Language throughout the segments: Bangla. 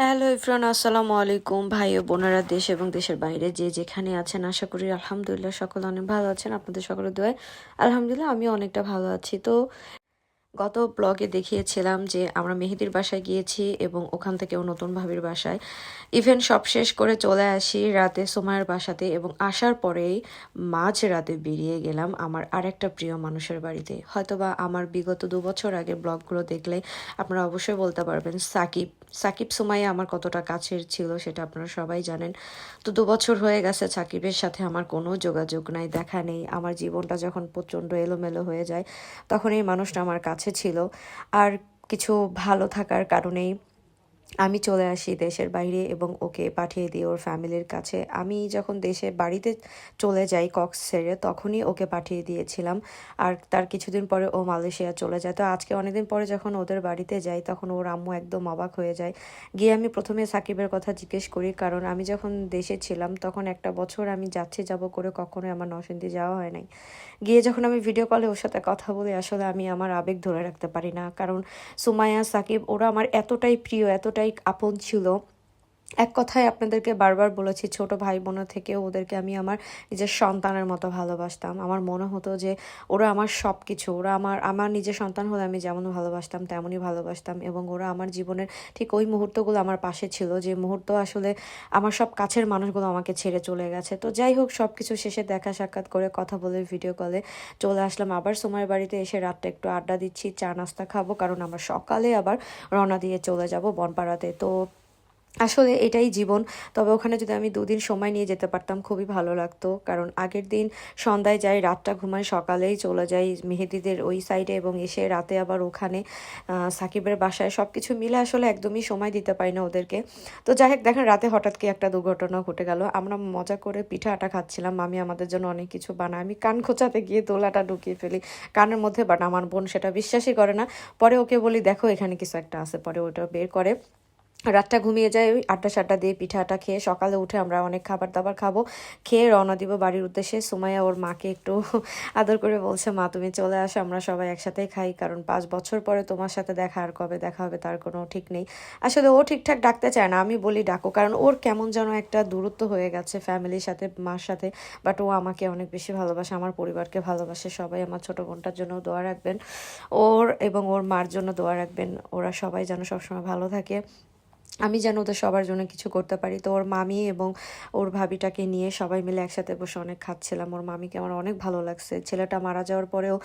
হ্যালো ইফরান, আসসালামু আলাইকুম। ভাই ও বোনেরা দেশ এবং দেশের বাইরে যে যেখানে আছেন, আশা করি আলহামদুলিল্লাহ সকলে অনেক ভালো আছেন। আপনাদের সকলের দোয়ায় আলহামদুলিল্লাহ আমি অনেকটা ভালো আছি। তো গত ব্লগে দেখিয়েছিলাম যে আমরা মেহেদির বাসায় গিয়েছি এবং ওখান থেকেও নতুন ভাবির বাসায় ইভেন্ট সব শেষ করে চলে আসি রাতে সোমায়ের বাসাতে, এবং আসার পরেই মাঝ রাতে বেরিয়ে গেলাম আমার আরেকটা প্রিয় মানুষের বাড়িতে। হয়তোবা আমার বিগত 2 বছর আগের ব্লগগুলো দেখলে আপনারা অবশ্যই বলতে পারবেন সাকিব সাকিব সুমাইয়া আমার কতটা কাছের ছিল সেটা আপনারা সবাই জানেন। তো 2 বছর হয়ে গেছে সাকিবের সাথে আমার কোনো যোগাযোগ নাই, দেখা নেই। আমার জীবনটা যখন প্রচণ্ড এলোমেলো হয়ে যায় তখন এই মানুষটা আমার কাছে ছিল। আর কিছু ভালো থাকার কারণেই আমি চলে আসি দেশের বাইরে এবং ওকে পাঠিয়ে দিই ওর ফ্যামিলির কাছে। আমি যখন দেশে বাড়িতে চলে যাই কক্স ছেড়ে, তখনই ওকে পাঠিয়ে দিয়েছিলাম। আর তার কিছুদিন পরে ও মালয়েশিয়া চলে যায়। তো আজকে অনেকদিন পরে যখন ওদের বাড়িতে যাই তখন ওর আম্মু একদম অবাক হয়ে যায়। গিয়ে আমি প্রথমে সাকিবের কথা জিজ্ঞেস করি, কারণ আমি যখন দেশে ছিলাম তখন একটা বছর আমি যাচ্ছি যাব করে কখনোই আমার নরসিংদী যাওয়া হয় নাই। গিয়ে যখন আমি ভিডিও কলে ওর সাথে কথা বলি, আসলে আমি আমার আবেগ ধরে রাখতে পারি না। কারণ সুমাইয়া সাকিব ওরা আমার এতটাই প্রিয়, এতটাই আপন ছিল। এক কথায় আপনাদেরকে বারবার বলেছি, ছোট ভাই বোনের থেকেও ওদেরকে আমি আমার নিজের সন্তানের মতো ভালোবাসতাম। আমার মনে হতো যে ওরা আমার সব কিছু, ওরা আমার আমার নিজের সন্তান হলে আমি যেমন ভালোবাসতাম তেমনই ভালোবাসতাম। এবং ওরা আমার জীবনের ঠিক ওই মুহূর্তগুলো আমার পাশে ছিল, যে মুহূর্ত আসলে আমার সব কাছের মানুষগুলো আমাকে ছেড়ে চলে গেছে। তো যাই হোক, সব কিছু শেষে দেখা সাক্ষাৎ করে কথা বলে ভিডিও কলে চলে আসলাম আবার সময়ের বাড়িতে। এসে রাতটা একটু আড্ডা দিচ্ছি, চা নাস্তা খাবো, কারণ আমরা সকালে আবার রওনা দিয়ে চলে যাব বনপাড়াতে। তো আসলে এটাই জীবন। তবে ওখানে যদি আমি 2 দিন সময় নিয়ে যেতে পারতাম খুবই ভালো লাগতো, কারণ আগের দিন সন্ধ্যায় যাই, রাতটা ঘুমাই, সকালেই চলে যাই মেহেদিদের ওই সাইডে, এবং এসে রাতে আবার ওখানে সাকিবের বাসায় সব কিছু মিলে আসলে একদমই সময় দিতে পারি না ওদেরকে। তো যাই হোক, দেখেন রাতে হঠাৎ কি একটা দুর্ঘটনা ঘটে গেল। আমরা মজা করে পিঠা আটা খাচ্ছিলাম, মামি আমাদের জন্য অনেক কিছু বানায়, আমি কান খোঁচাতে গিয়ে দোলাটা ঢুকিয়ে ফেলি কানের মধ্যে, বাট আমার বোন সেটা বিশ্বাসই করে না। পরে ওকে বলি দেখো এখানে কিছু একটা আছে, পরে ওটা বের করে। রাতটা ঘুমিয়ে যায় ওই আড্ডা সাড্ডা দিয়ে, পিঠা আটা খেয়ে সকালে উঠে আমরা অনেক খাবার দাবার খাবো, খেয়ে রওনা দিব বাড়ির উদ্দেশ্যে। সুমাইয়া ওর মাকে একটু আদর করে বলছে, মা তুমি চলে আসো, আমরা সবাই একসাথেই খাই, কারণ 5 বছর পরে তোমার সাথে দেখা, আর কবে দেখা হবে তার কোনো ঠিক নেই। আসলে ও ঠিকঠাক ডাকতে চায় না, আমি বলি ডাকো, কারণ ওর কেমন যেন একটা দূরত্ব হয়ে গেছে ফ্যামিলির সাথে, মার সাথে। বাট ও আমাকে অনেক বেশি ভালোবাসে, আমার পরিবারকে ভালোবাসে। সবাই আমার ছোট বোনটার জন্য দোয়া রাখবেন, ওর এবং ওর মার জন্য দোয়া রাখবেন, ওরা সবাই যেন সবসময় ভালো থাকে, আমি যেন ওদের সবার জন্য কিছু করতে পারি। তো ওর মামি এবং ওর ভাবিটাকে নিয়ে সবাই মিলে একসাথে বসে অনেক খাচ্ছিলাম। ওর মামিকে আমার অনেক ভালো লাগছে, ছেলেটা মারা যাওয়ার পরেও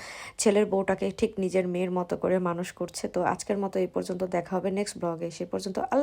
ছেলের বউটাকে ঠিক নিজের মেয়ের মতো করে মানুষ করছে। তো আজকের মতো এই পর্যন্ত, দেখা হবে নেক্সট ব্লগে। সে পর্যন্ত